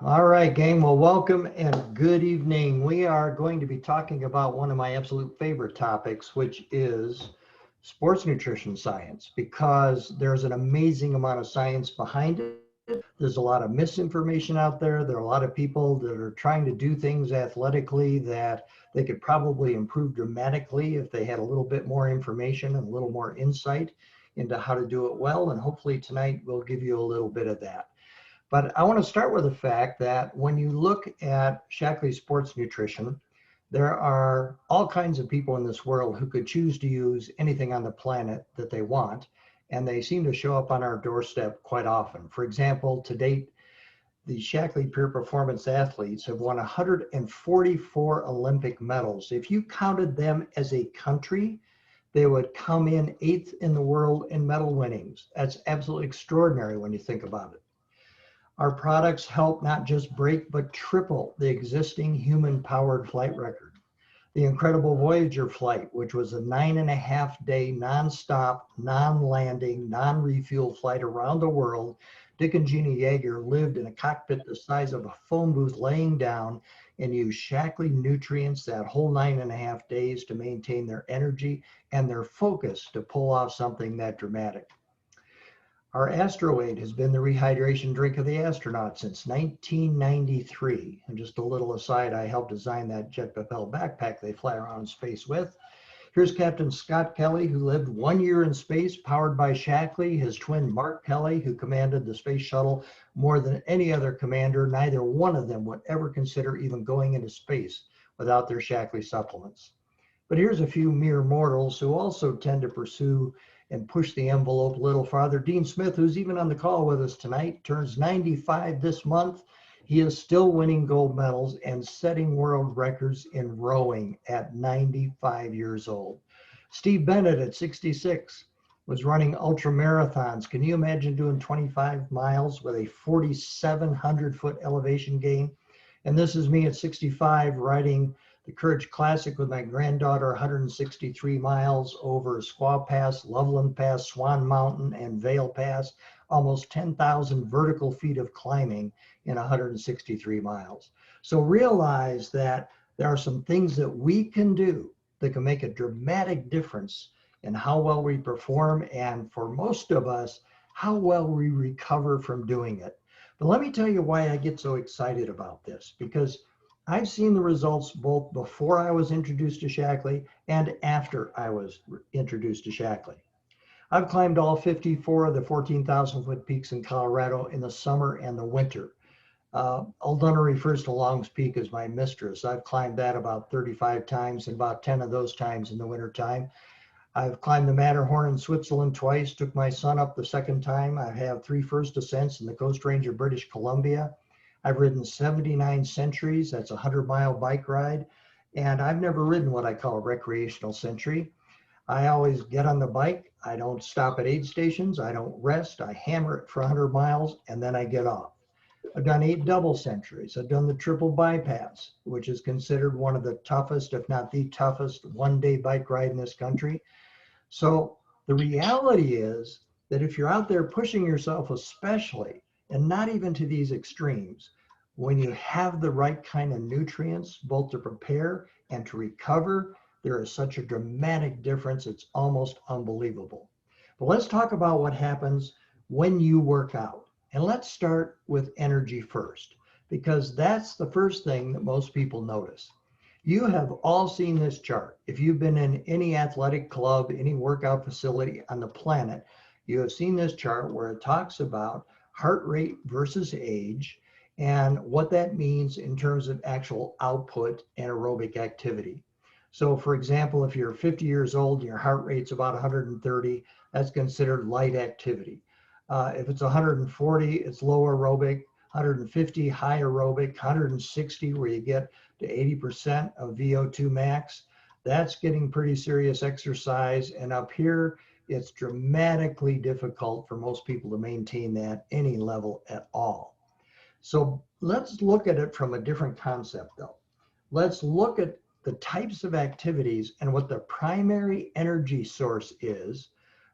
All right, gang. Well, welcome and good evening. We are going to be talking about one of my absolute favorite topics, which is sports nutrition science, because there's an amazing amount of science behind it. There's a lot of misinformation out there. There are a lot of people that are trying to do things athletically that they could probably improve dramatically if they had a little bit more information and a little more insight into how to do it well. And hopefully tonight we'll give you a little bit of that. But I want to start with the fact that when you look at Shaklee Sports Nutrition, there are all kinds of people in this world who could choose to use anything on the planet that they want, and they seem to show up on our doorstep quite often. For example, to date, the Shaklee Peer Performance athletes have won 144 Olympic medals. If you counted them as a country, they would come in 8th in the world in medal winnings. That's absolutely extraordinary when you think about it. Our products help not just break, but triple the existing human-powered flight record. The incredible Voyager flight, which was a 9.5-day nonstop, non-landing, non-refuel flight around the world. Dick and Jeannie Yeager lived in a cockpit the size of a phone booth laying down and used Shaklee nutrients that whole 9.5 days to maintain their energy and their focus to pull off something that dramatic. Our Astroaid has been the rehydration drink of the astronaut since 1993. And just a little aside, I helped design that jet propelled backpack they fly around in space with. Here's Captain Scott Kelly, who lived 1 year in space, powered by Shaklee, his twin Mark Kelly, who commanded the space shuttle more than any other commander. Neither one of them would ever consider even going into space without their Shaklee supplements. But here's a few mere mortals who also tend to pursue and push the envelope a little farther. Dean Smith, who's even on the call with us tonight, turns 95 this month. He is still winning gold medals and setting world records in rowing at 95 years old. Steve Bennett at 66 was running ultra marathons. Can you imagine doing 25 miles with a 4,700-foot elevation gain? And this is me at 65 riding the Courage Classic with my granddaughter, 163 miles over Squaw Pass, Loveland Pass, Swan Mountain, and Vale Pass, almost 10,000 vertical feet of climbing in 163 miles. So realize that there are some things that we can do that can make a dramatic difference in how well we perform, and for most of us, how well we recover from doing it. But let me tell you why I get so excited about this, because I've seen the results both before I was introduced to Shaklee and after I was introduced to Shaklee. I've climbed all 54 of the 14,000-foot peaks in Colorado in the summer and the winter. Aldona refers to Long's Peak as my mistress. I've climbed that about 35 times, and about 10 of those times in the wintertime. I've climbed the Matterhorn in Switzerland twice, took my son up the second time. I have 3 first ascents in the Coast Range of British Columbia. I've ridden 79 centuries, that's a 100-mile bike ride, and I've never ridden what I call a recreational century. I always get on the bike, I don't stop at aid stations, I don't rest, I hammer it for 100 miles, and then I get off. I've done 8 double centuries. I've done the triple bypass, which is considered one of the toughest, if not the toughest, one-day bike ride in this country. So the reality is that if you're out there pushing yourself, especially, and not even to these extremes, when you have the right kind of nutrients, both to prepare and to recover, there is such a dramatic difference, it's almost unbelievable. But let's talk about what happens when you work out. And let's start with energy first, because that's the first thing that most people notice. You have all seen this chart. If you've been in any athletic club, any workout facility on the planet, you have seen this chart where it talks about heart rate versus age and what that means in terms of actual output and aerobic activity. So for example, if you're 50 years old and your heart rate's about 130, that's considered light activity. If it's 140, it's low aerobic, 150 high aerobic, 160 where you get to 80% of VO2 max, that's getting pretty serious exercise. And up here, it's dramatically difficult for most people to maintain that any level at all. So let's look at it from a different concept though. Let's look at the types of activities and what the primary energy source is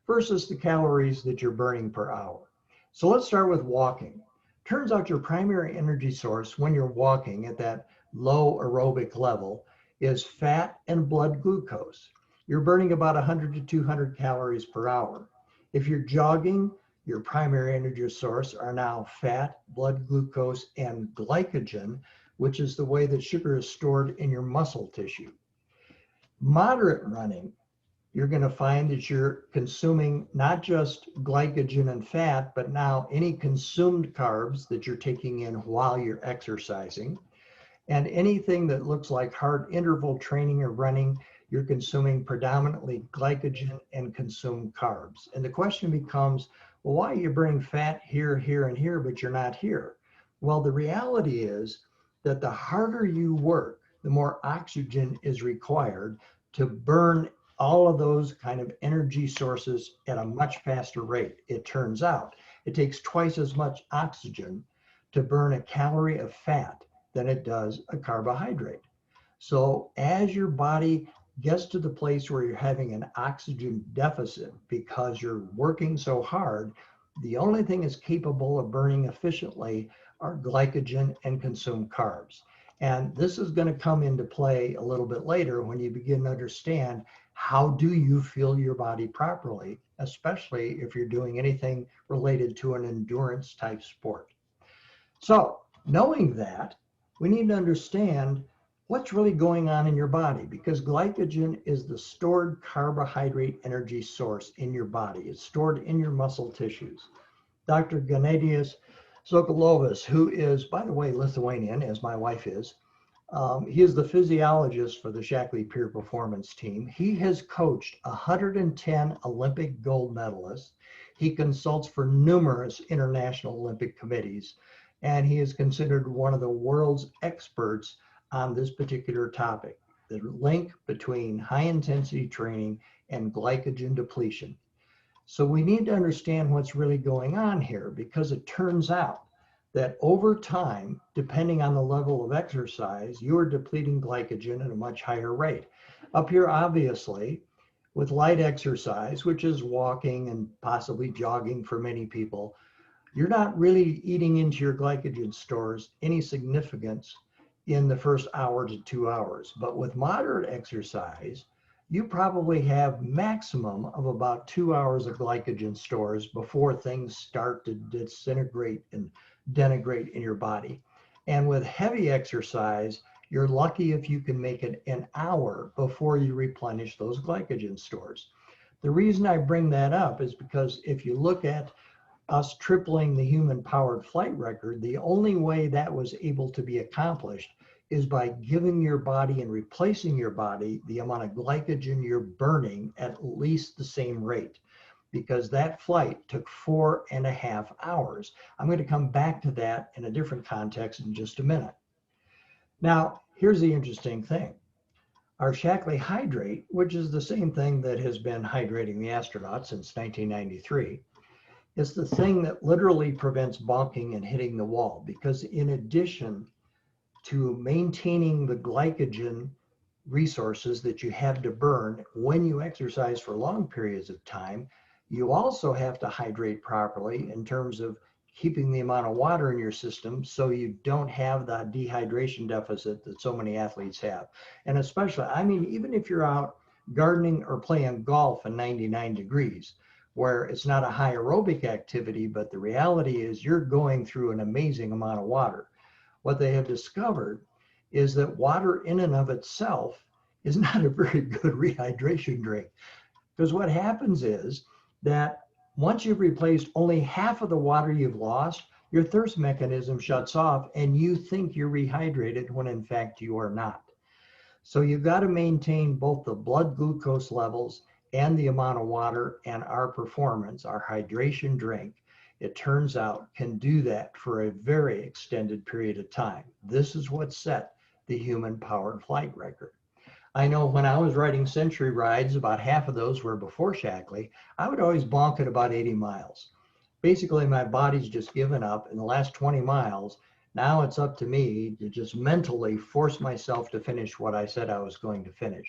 versus the calories that you're burning per hour. So let's start with walking. Turns out your primary energy source when you're walking at that low aerobic level is fat and blood glucose. You're burning about 100 to 200 calories per hour. If you're jogging, your primary energy source are now fat, blood glucose, and glycogen, which is the way that sugar is stored in your muscle tissue. Moderate running, you're going to find that you're consuming not just glycogen and fat, but now any consumed carbs that you're taking in while you're exercising. And anything that looks like hard interval training or running, you're consuming predominantly glycogen and consumed carbs. And the question becomes, well, why are you burning fat here, here, and here, but you're not here? Well, the reality is that the harder you work, the more oxygen is required to burn all of those kind of energy sources at a much faster rate. It turns out it takes twice as much oxygen to burn a calorie of fat than it does a carbohydrate. So as your body gets to the place where you're having an oxygen deficit because you're working so hard, the only thing is capable of burning efficiently are glycogen and consumed carbs. And this is going to come into play a little bit later when you begin to understand how do you fuel your body properly, especially if you're doing anything related to an endurance type sport. So knowing that, we need to understand what's really going on in your body, because glycogen is the stored carbohydrate energy source in your body. It's stored in your muscle tissues. Dr. Gennadius Sokolovas, who is, by the way, Lithuanian, as my wife is, he is the physiologist for the Shaklee peer performance team. He has coached 110 Olympic gold medalists. He consults for numerous international Olympic committees, and he is considered one of the world's experts on this particular topic, the link between high intensity training and glycogen depletion. So we need to understand what's really going on here, because it turns out that over time, depending on the level of exercise, you are depleting glycogen at a much higher rate. Up here, obviously, with light exercise, which is walking and possibly jogging for many people, you're not really eating into your glycogen stores any significance in the first hour to 2 hours. But with moderate exercise, you probably have maximum of about 2 hours of glycogen stores before things start to disintegrate and denigrate in your body. And with heavy exercise, you're lucky if you can make it an hour before you replenish those glycogen stores. The reason I bring that up is because if you look at us tripling the human powered flight record, the only way that was able to be accomplished is by giving your body and replacing your body the amount of glycogen you're burning at least the same rate, because that flight took 4.5 hours. I'm going to come back to that in a different context in just a minute. Now, here's the interesting thing. Our Shaklee Hydrate, which is the same thing that has been hydrating the astronauts since 1993, is the thing that literally prevents bonking and hitting the wall, because in addition to maintaining the glycogen resources that you have to burn when you exercise for long periods of time, you also have to hydrate properly in terms of keeping the amount of water in your system so you don't have that dehydration deficit that so many athletes have. And especially, I mean, even if you're out gardening or playing golf in 99 degrees, where it's not a high aerobic activity, but the reality is you're going through an amazing amount of water. What they have discovered is that water in and of itself is not a very good rehydration drink. Because what happens is that once you've replaced only half of the water you've lost, your thirst mechanism shuts off and you think you're rehydrated when in fact you are not. So you've got to maintain both the blood glucose levels and the amount of water, and our performance, our hydration drink, it turns out, can do that for a very extended period of time. This is what set the human powered flight record. I know when I was riding century rides, about half of those were before Shaklee, I would always bonk at about 80 miles. Basically, my body's just given up. In the last 20 miles, now it's up to me to just mentally force myself to finish what I said I was going to finish.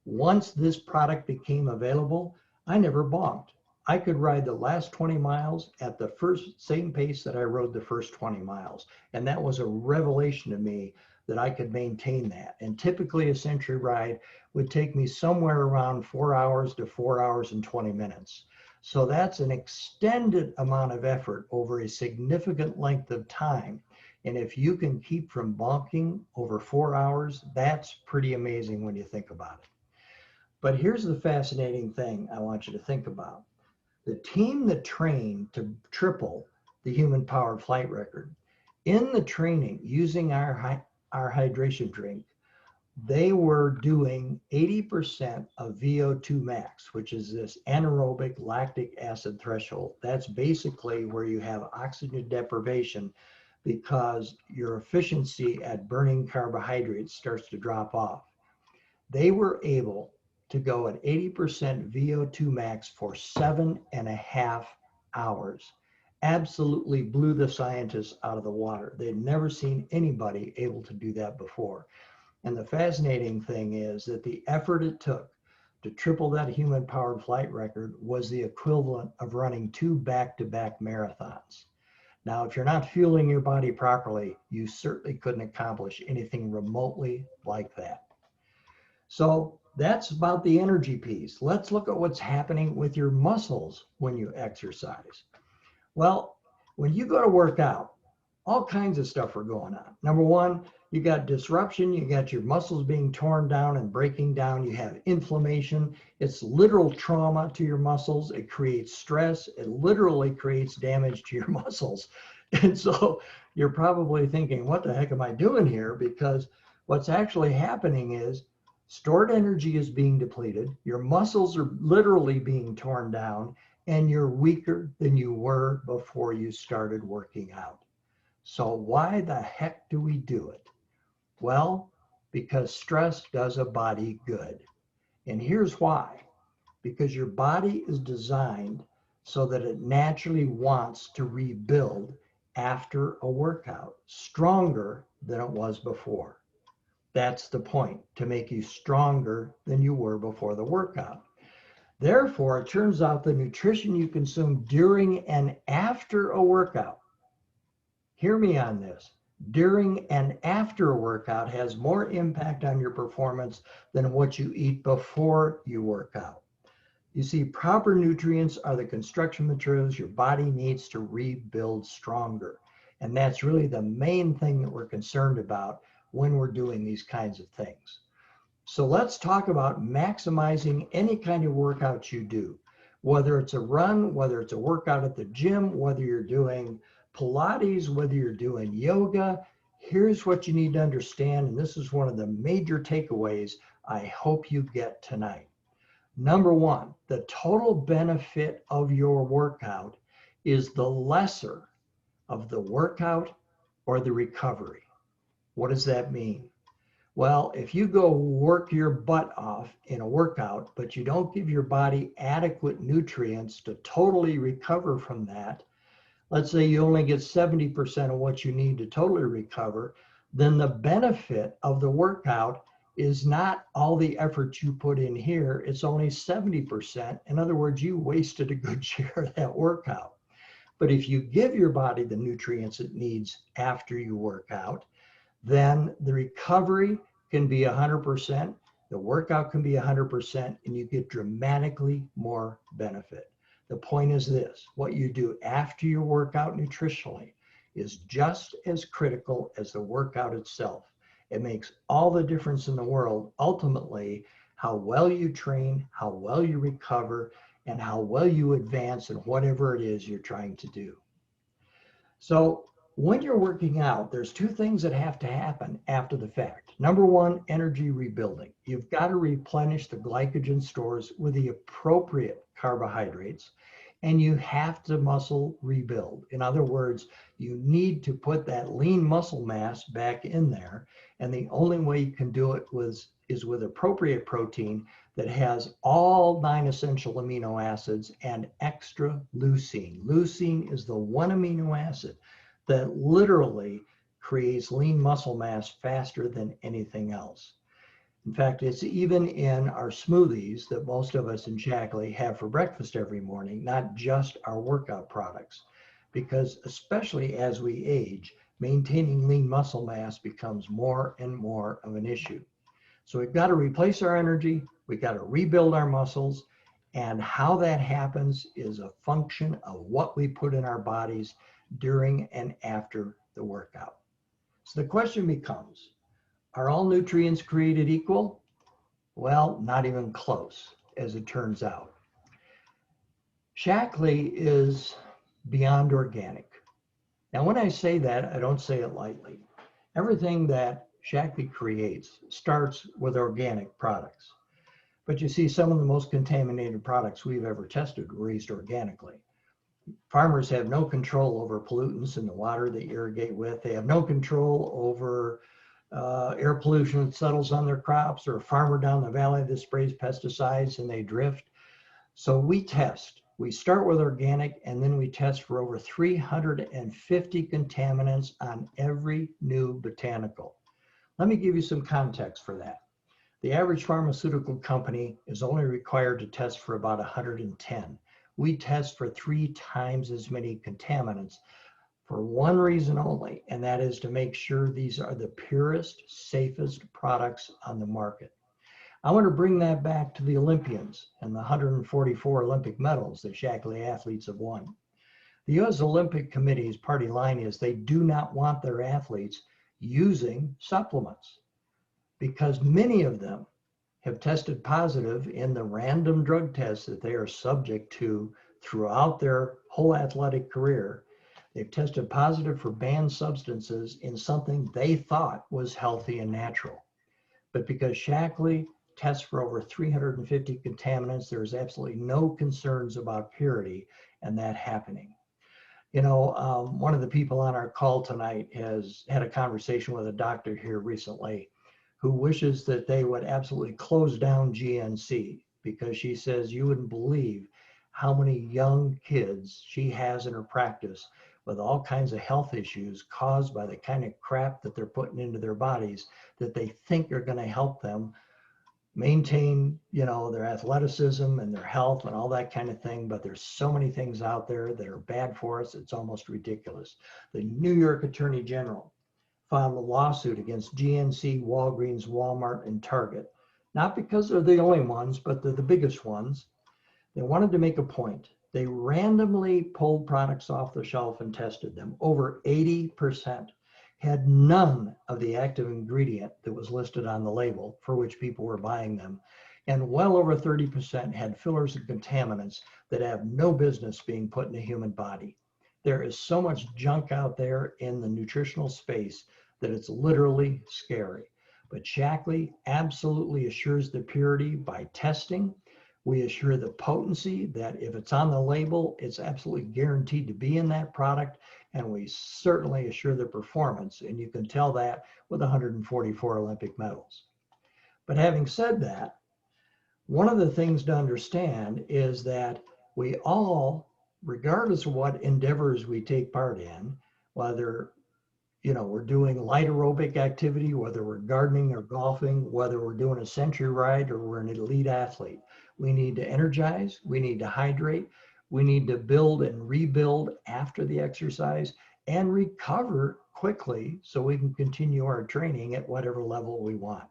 Once this product became available, I never bonked. I could ride the last 20 miles at the same pace that I rode the first 20 miles. And that was a revelation to me that I could maintain that. And typically a century ride would take me somewhere around 4 hours to 4 hours and 20 minutes. So that's an extended amount of effort over a significant length of time. And if you can keep from bonking over 4 hours, that's pretty amazing when you think about it. But here's the fascinating thing I want you to think about. The team that trained to triple the human powered flight record, in the training using our hydration drink, they were doing 80% of VO2 max, which is this anaerobic lactic acid threshold. That's basically where you have oxygen deprivation because your efficiency at burning carbohydrates starts to drop off. They were able to go at 80% VO2 max for 7.5 hours. Absolutely blew the scientists out of the water. They'd never seen anybody able to do that before. And the fascinating thing is that the effort it took to triple that human powered flight record was the equivalent of running 2 back-to-back marathons. Now, if you're not fueling your body properly, you certainly couldn't accomplish anything remotely like that. So that's about the energy piece. Let's look at what's happening with your muscles when you exercise. Well, when you go to work out, all kinds of stuff are going on. Number one, you got disruption, you got your muscles being torn down and breaking down, you have inflammation. It's literal trauma to your muscles. It creates stress. It literally creates damage to your muscles. And so you're probably thinking, what the heck am I doing here? Because what's actually happening is stored energy is being depleted. Your muscles are literally being torn down, and you're weaker than you were before you started working out. So why the heck do we do it? Well, because stress does a body good. And here's why. Because your body is designed so that it naturally wants to rebuild after a workout, stronger than it was before. That's the point, to make you stronger than you were before the workout. Therefore, it turns out the nutrition you consume during and after a workout, hear me on this, during and after a workout has more impact on your performance than what you eat before you work out. You see, proper nutrients are the construction materials your body needs to rebuild stronger. And that's really the main thing that we're concerned about when we're doing these kinds of things. So let's talk about maximizing any kind of workout you do, whether it's a run, whether it's a workout at the gym, whether you're doing Pilates, whether you're doing yoga. Here's what you need to understand, and this is one of the major takeaways I hope you get tonight. Number one, the total benefit of your workout is the lesser of the workout or the recovery. What does that mean? Well, if you go work your butt off in a workout, but you don't give your body adequate nutrients to totally recover from that, let's say you only get 70% of what you need to totally recover, then the benefit of the workout is not all the effort you put in here, it's only 70%. In other words, you wasted a good share of that workout. But if you give your body the nutrients it needs after you work out, then the recovery can be 100%, the workout can be 100%, and you get dramatically more benefit. The point is this, what you do after your workout nutritionally is just as critical as the workout itself. It makes all the difference in the world, ultimately, how well you train, how well you recover, and how well you advance in whatever it is you're trying to do. So when you're working out, there's two things that have to happen after the fact. Number one, energy rebuilding. You've got to replenish the glycogen stores with the appropriate carbohydrates, and you have to muscle rebuild. In other words, you need to put that lean muscle mass back in there, and the only way you can do it is with appropriate protein that has all 9 essential amino acids and extra leucine. Leucine is the one amino acid that literally creates lean muscle mass faster than anything else. In fact, it's even in our smoothies that most of us in Shaklee have for breakfast every morning, not just our workout products. Because especially as we age, maintaining lean muscle mass becomes more and more of an issue. So we've got to replace our energy, we've got to rebuild our muscles, and how that happens is a function of what we put in our bodies during and after the workout. So the question becomes, are all nutrients created equal? Well, not even close, as it turns out. Shaklee is beyond organic. Now, when I say that, I don't say it lightly. Everything that Shaklee creates starts with organic products. But you see, some of the most contaminated products we've ever tested were raised organically. Farmers have no control over pollutants in the water they irrigate with. They have no control over air pollution that settles on their crops, or a farmer down the valley that sprays pesticides and they drift. So we test. We start with organic, and then we test for over 350 contaminants on every new botanical. Let me give you some context for that. The average pharmaceutical company is only required to test for about 110. We test for 3 times as many contaminants for one reason only, and that is to make sure these are the purest, safest products on the market. I want to bring that back to the Olympians and the 144 Olympic medals that Shaklee athletes have won. The U.S. Olympic Committee's party line is they do not want their athletes using supplements, because many of them have tested positive in the random drug tests that they are subject to throughout their whole athletic career. They've tested positive for banned substances in something they thought was healthy and natural. But because Shaklee tests for over 350 contaminants, there's absolutely no concerns about purity and that happening. You know, one of the people on our call tonight has had a conversation with a doctor here recently who wishes that they would absolutely close down GNC, because she says you wouldn't believe how many young kids she has in her practice with all kinds of health issues caused by the kind of crap that they're putting into their bodies that they think are going to help them maintain, you know, their athleticism and their health and all that kind of thing. But there's so many things out there that are bad for us, it's almost ridiculous. The New York Attorney General filed a lawsuit against GNC, Walgreens, Walmart, and Target, not because they're the only ones, but they're the biggest ones. They wanted to make a point. They randomly pulled products off the shelf and tested them. Over 80% had none of the active ingredient that was listed on the label for which people were buying them. And well over 30% had fillers and contaminants that have no business being put in a human body. There is so much junk out there in the nutritional space that it's literally scary. But Shaklee absolutely assures the purity by testing. We assure the potency that if it's on the label, it's absolutely guaranteed to be in that product. And we certainly assure the performance. And you can tell that with 144 Olympic medals. But having said that, one of the things to understand is that we all, regardless of what endeavors we take part in, whether we're doing light aerobic activity, whether we're gardening or golfing, whether we're doing a century ride or we're an elite athlete, we need to energize, we need to hydrate, we need to build and rebuild after the exercise and recover quickly so we can continue our training at whatever level we want.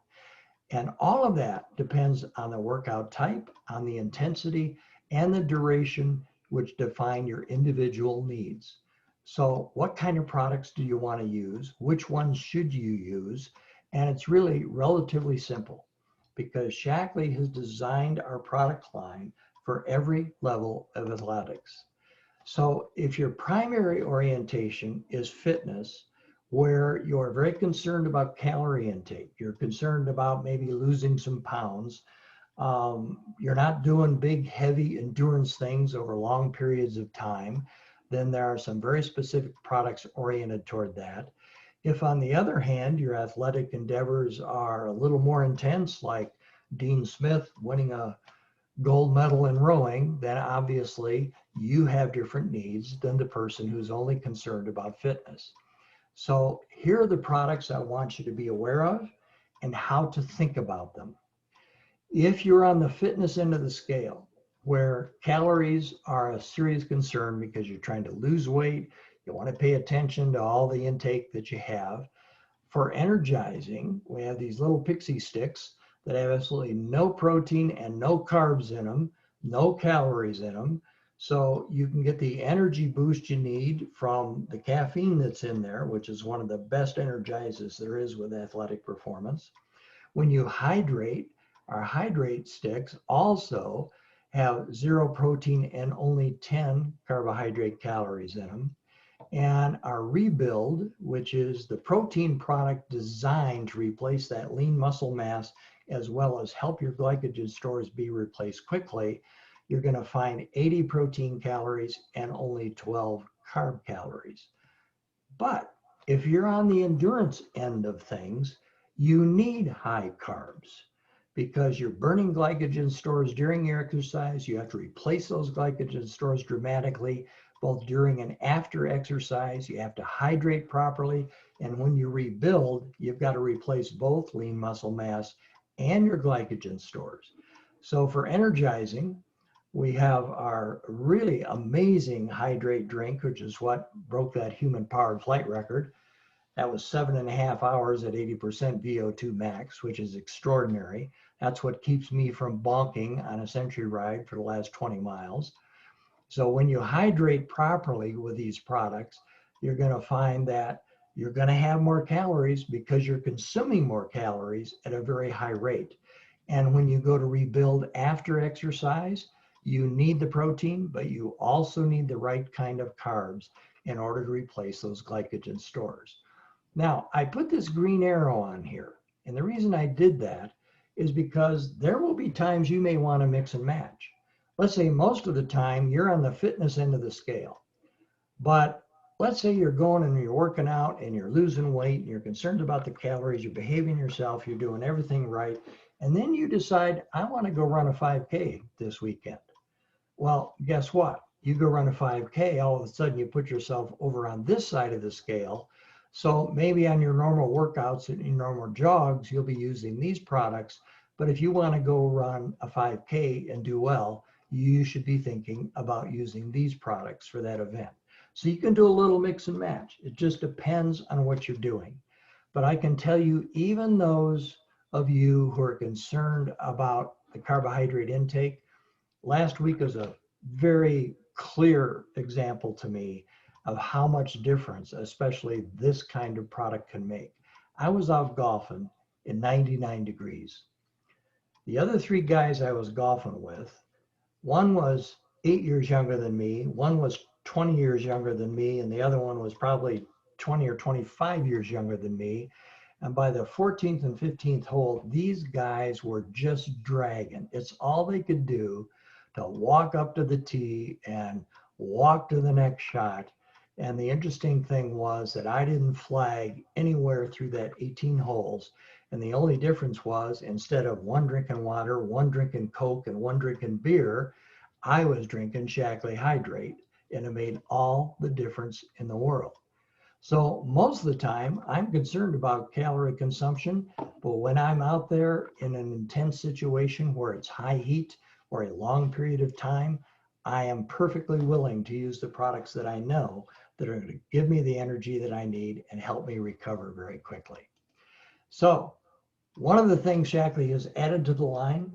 And all of that depends on the workout type, on the intensity, and the duration, which define your individual needs. So what kind of products do you want to use? Which ones should you use? And it's really relatively simple, because Shaklee has designed our product line for every level of athletics. So if your primary orientation is fitness, where you're very concerned about calorie intake, you're concerned about maybe losing some pounds, you're not doing big, heavy endurance things over long periods of time, then there are some very specific products oriented toward that. If, on the other hand, your athletic endeavors are a little more intense, like Dean Smith winning a gold medal in rowing, then obviously you have different needs than the person who's only concerned about fitness. So here are the products I want you to be aware of. and how to think about them. If you're on the fitness end of the scale, where calories are a serious concern because you're trying to lose weight, you want to pay attention to all the intake that you have. For energizing, we have these little pixie sticks that have absolutely no protein and no carbs in them, no calories in them. So you can get the energy boost you need from the caffeine that's in there, which is one of the best energizers there is with athletic performance. When you hydrate, our hydrate sticks also have 0 protein and only 10 carbohydrate calories in them. And our Rebuild, which is the protein product designed to replace that lean muscle mass, as well as help your glycogen stores be replaced quickly, you're going to find 80 protein calories and only 12 carb calories. But if you're on the endurance end of things, you need high carbs because you're burning glycogen stores during your exercise. You have to replace those glycogen stores dramatically, both during and after exercise. You have to hydrate properly. And when you rebuild, you've got to replace both lean muscle mass and your glycogen stores. So for energizing, we have our really amazing hydrate drink, which is what broke that human powered flight record. That was 7.5 hours at 80% VO2 max, which is extraordinary. That's what keeps me from bonking on a century ride for the last 20 miles. So when you hydrate properly with these products, you're going to find that you're going to have more calories because you're consuming more calories at a very high rate. And when you go to rebuild after exercise, you need the protein, but you also need the right kind of carbs in order to replace those glycogen stores. Now, I put this green arrow on here, and the reason I did that is because there will be times you may want to mix and match. Let's say most of the time you're on the fitness end of the scale, but let's say you're going and you're working out and you're losing weight and you're concerned about the calories, you're behaving yourself, you're doing everything right, and then you decide, I want to go run a 5K this weekend. Well, guess what? You go run a 5K, all of a sudden you put yourself over on this side of the scale. So maybe on your normal workouts and your normal jogs, you'll be using these products. But if you want to go run a 5K and do well, you should be thinking about using these products for that event. So you can do a little mix and match. It just depends on what you're doing. But I can tell you, even those of you who are concerned about the carbohydrate intake, last week was a very clear example to me of how much difference, especially this kind of product can make. I was out golfing in 99 degrees. The other 3 guys I was golfing with, one was 8 years younger than me, one was 20 years younger than me, and the other one was probably 20 or 25 years younger than me. And by the 14th and 15th hole, these guys were just dragging. It's all they could do to walk up to the tee and walk to the next shot. And the interesting thing was that I didn't flag anywhere through that 18 holes. And the only difference was, instead of one drinking water, one drinking Coke, and one drinking beer, I was drinking Shaklee Hydrate, and it made all the difference in the world. So most of the time, I'm concerned about calorie consumption, but when I'm out there in an intense situation where it's high heat or a long period of time, I am perfectly willing to use the products that I know that are going to give me the energy that I need and help me recover very quickly. So one of the things Shaklee has added to the line,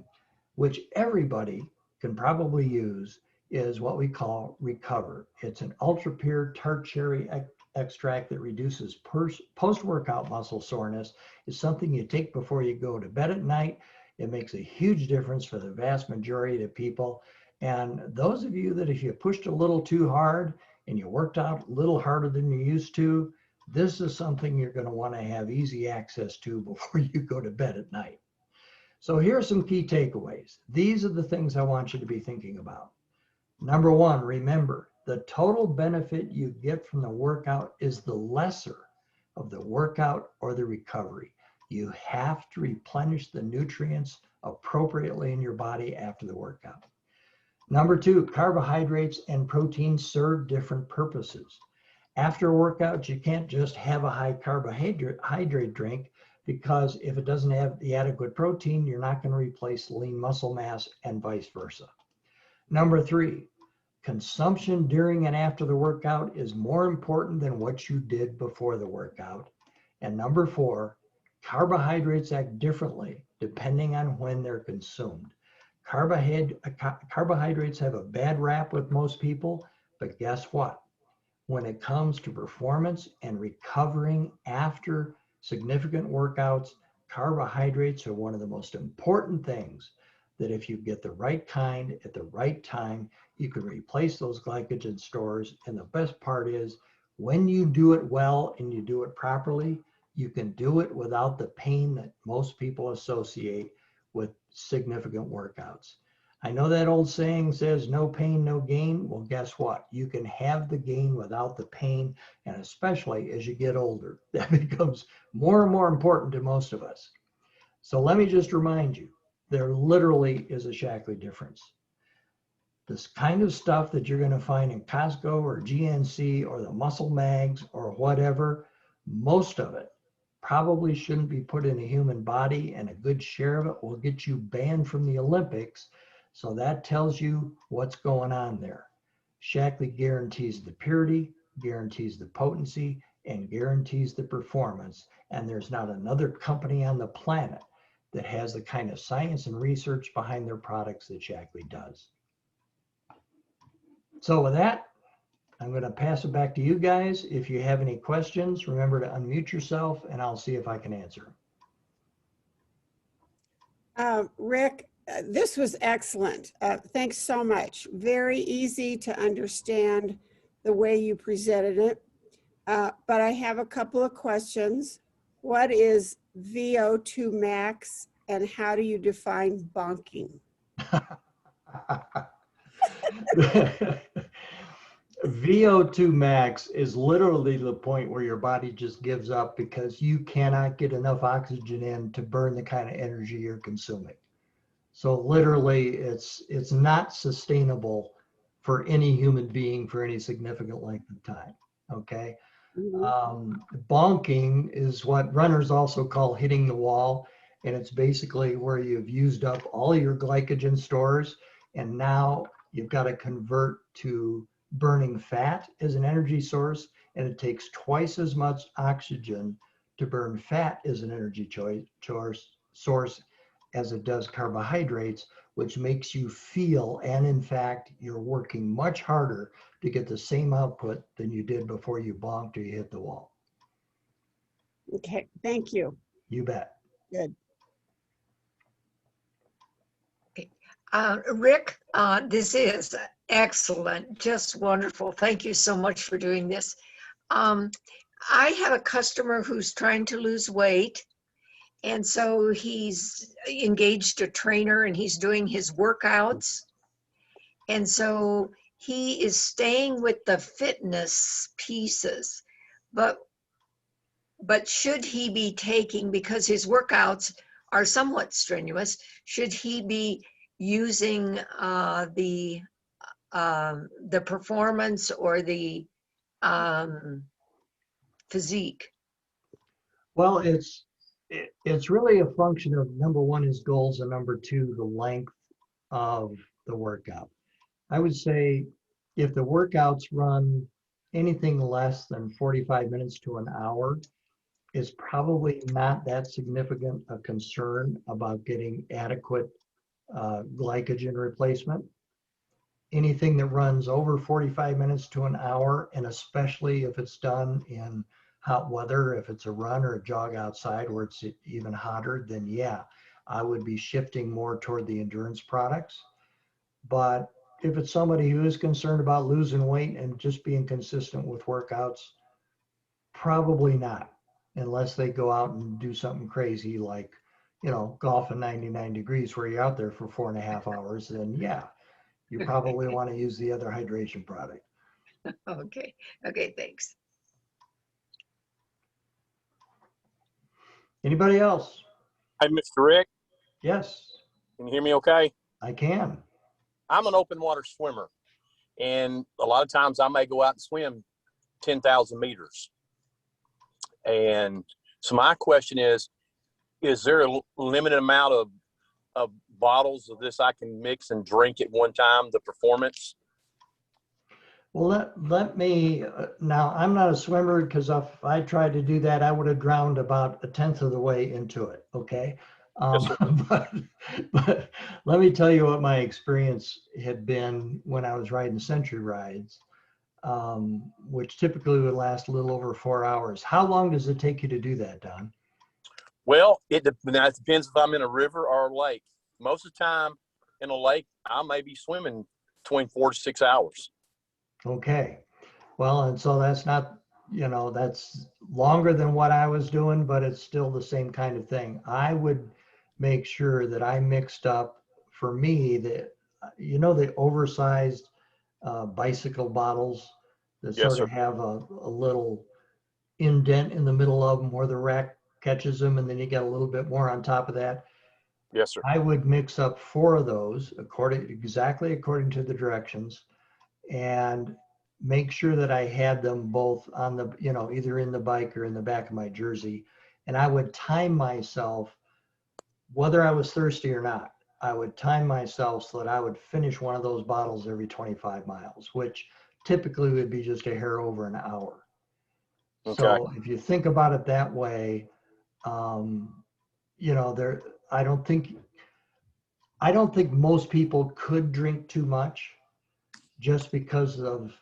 which everybody can probably use, is what we call Recover. It's an ultra pure tart cherry extract that reduces post-workout muscle soreness. It's something you take before you go to bed at night. It makes a huge difference for the vast majority of people. And those of you that if you pushed a little too hard and you worked out a little harder than you used to, this is something you're going to want to have easy access to before you go to bed at night. So here are some key takeaways. These are the things I want you to be thinking about. Number 1, remember, the total benefit you get from the workout is the lesser of the workout or the recovery. You have to replenish the nutrients appropriately in your body after the workout. Number 2, carbohydrates and proteins serve different purposes. After a workout, you can't just have a high carbohydrate drink. because if it doesn't have the adequate protein, you're not going to replace lean muscle mass and vice versa. Number 3, consumption during and after the workout is more important than what you did before the workout. And number 4, carbohydrates act differently depending on when they're consumed. Carbohydrates have a bad rap with most people, but guess what? When it comes to performance and recovering after significant workouts, carbohydrates are one of the most important things that if you get the right kind at the right time, you can replace those glycogen stores. And the best part is when you do it well and you do it properly, you can do it without the pain that most people associate with significant workouts. I know that old saying says no pain, no gain. Well, guess what? You can have the gain without the pain. And especially as you get older, that becomes more and more important to most of us. So let me just remind you, there literally is a Shaklee difference. This kind of stuff that you're going to find in Costco or GNC or the Muscle Mags or whatever, most of it probably shouldn't be put in a human body, and a good share of it will get you banned from the Olympics. So that tells you what's going on there. Shaklee guarantees the purity, guarantees the potency, and guarantees the performance. And there's not another company on the planet that has the kind of science and research behind their products that Shaklee does. So with that, I'm going to pass it back to you guys. If you have any questions, remember to unmute yourself and I'll see if I can answer. Rick, this was excellent. Thanks so much. Very easy to understand the way you presented it. But I have a couple of questions. What is VO2 max and how do you define bonking? VO2 max is literally the point where your body just gives up because you cannot get enough oxygen in to burn the kind of energy you're consuming. So literally it's not sustainable for any human being for any significant length of time. Okay. Bonking is what runners also call hitting the wall. And it's basically where you've used up all your glycogen stores and now you've got to convert to burning fat as an energy source, and it takes twice as much oxygen to burn fat as an energy source as it does carbohydrates, which makes you feel, and in fact, you're working much harder to get the same output than you did before you bonked or you hit the wall. Okay, thank you. You bet. Good. Rick, this is excellent, just wonderful. Thank you so much for doing this. I have a customer who's trying to lose weight, and so he's engaged a trainer and he's doing his workouts. And so he is staying with the fitness pieces, but should he be taking, because his workouts are somewhat strenuous, should he be using the performance or the physique? Well, it's really a function of number one is goals and number two, the length of the workout. I would say if the workouts run anything less than 45 minutes to an hour, is probably not that significant a concern about getting adequate glycogen replacement. Anything that runs over 45 minutes to an hour, and especially if it's done in hot weather, if it's a run or a jog outside where it's even hotter, then yeah, I would be shifting more toward the endurance products. But if it's somebody who is concerned about losing weight and just being consistent with workouts, probably not, unless they go out and do something crazy like, you know, golf in 99 degrees where you're out there for 4.5 hours, then yeah, you probably want to use the other hydration product. Okay, thanks. Anybody else? Hey, Mr. Rick, Yes, can you hear me okay? I can. I'm an open water swimmer, and a lot of times I may go out and swim 10,000 meters. And so my question is, is there a limited amount of bottles of this I can mix and drink at one time, the performance? Well, let me, now I'm not a swimmer, because if I tried to do that, I would have drowned about 1/10 of the way into it, okay? Yes, sir. But let me tell you what my experience had been when I was riding century rides, which typically would last a little over 4 hours. How long does it take you to do that, Don? Well, now it depends if I'm in a river or a lake. Most of the time in a lake, I may be swimming between 4 to 6 hours. Okay. Well, and so that's not, that's longer than what I was doing, but it's still the same kind of thing. I would make sure that I mixed up, for me, the oversized bicycle bottles that Yes, sort sir. of have a little indent in the middle of them where the rack catches them, and then you get a little bit more on top of that. Yes, sir. I would mix up 4 of those exactly according to the directions, and make sure that I had them both on the, either in the bike or in the back of my jersey. And I would time myself, whether I was thirsty or not. I would time myself so that I would finish one of those bottles every 25 miles, which typically would be just a hair over an hour. Okay. So if you think about it that way, there, I don't think most people could drink too much, just because of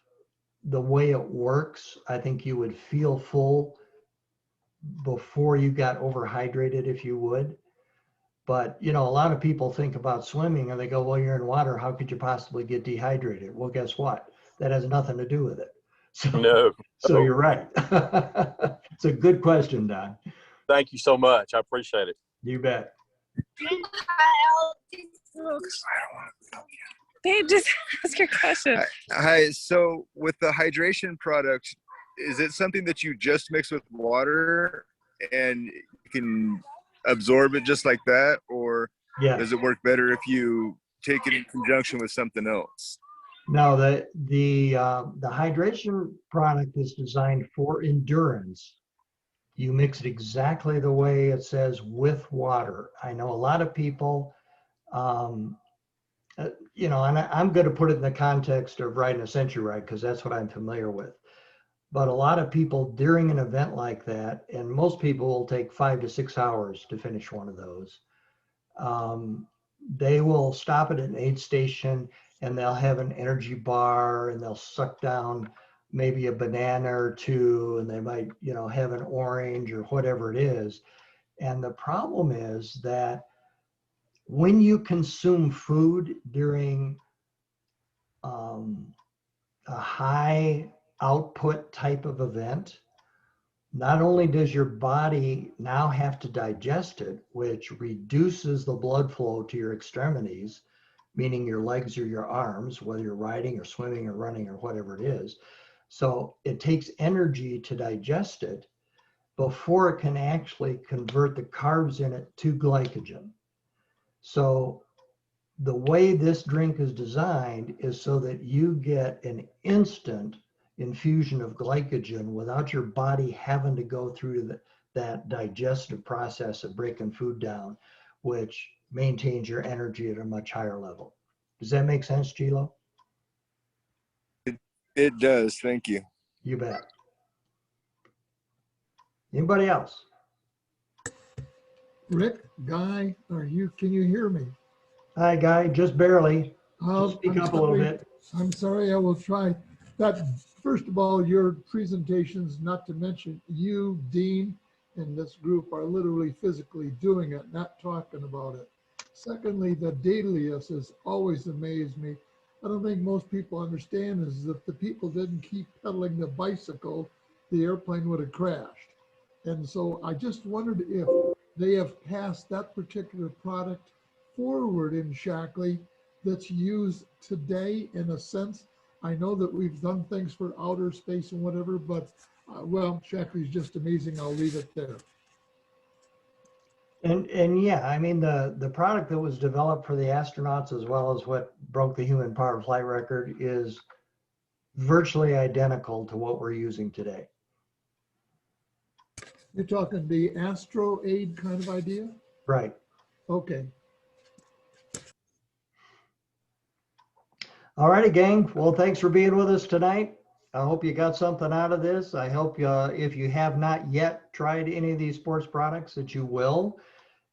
the way it works. I think you would feel full before you got overhydrated, if you would. But, a lot of people think about swimming and they go, well, you're in water, how could you possibly get dehydrated? Well, guess what? That has nothing to do with it. No. So you're right. It's a good question, Don. Thank you so much. I appreciate it. You bet. Babe, just ask your question. Hi. So with the hydration product, is it something that you just mix with water and you can absorb it just like that, or Yeah. does it work better if you take it in conjunction with something else? No, the hydration product is designed for endurance. You mix it exactly the way it says, with water. I know a lot of people, and I'm going to put it in the context of riding a century ride, because that's what I'm familiar with. But a lot of people during an event like that, and most people will take 5 to 6 hours to finish one of those. They will stop at an aid station and they'll have an energy bar, and they'll suck down maybe a banana or two, and they might, have an orange or whatever it is. And the problem is that when you consume food during a high output type of event, not only does your body now have to digest it, which reduces the blood flow to your extremities, meaning your legs or your arms, whether you're riding or swimming or running or whatever it is. So it takes energy to digest it before it can actually convert the carbs in it to glycogen. So the way this drink is designed is so that you get an instant infusion of glycogen without your body having to go through that digestive process of breaking food down, which maintains your energy at a much higher level. Does that make sense, Gilo? It does. Thank you. You bet. Anybody else? Rick, Guy, can you hear me? Hi, Guy, just barely. Just speak I'm up a little sorry. bit. I'm sorry, I will try. That, first of all, your presentations, not to mention you, Dean, and this group are literally physically doing it, not talking about it. Secondly, the dailiest has always amazed me. I don't think most people understand is that if the people didn't keep pedaling the bicycle, the airplane would have crashed. And so I just wondered if they have passed that particular product forward in Shaklee that's used today in a sense. I know that we've done things for outer space and whatever, but well, Shaklee is just amazing. I'll leave it there. And yeah, I mean, the product that was developed for the astronauts, as well as what broke the human powered flight record, is virtually identical to what we're using today. You're talking the Astro Aid kind of idea? Right. Okay. All righty, gang. Well, thanks for being with us tonight. I hope you got something out of this. I hope if you have not yet tried any of these sports products, that you will,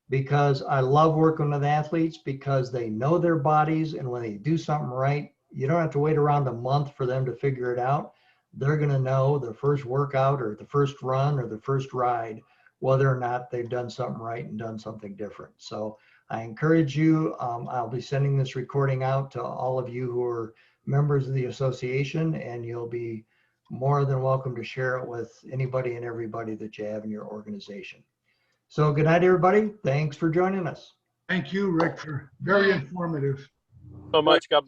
because I love working with athletes because they know their bodies, and when they do something right, you don't have to wait around a month for them to figure it out. They're going to know the first workout or the first run or the first ride whether or not they've done something right and done something different. So I encourage you. I'll be sending this recording out to all of you who are members of the association, and you'll be more than welcome to share it with anybody and everybody that you have in your organization. So good night, everybody. Thanks for joining us. Thank you, Rick, for very informative. So much. God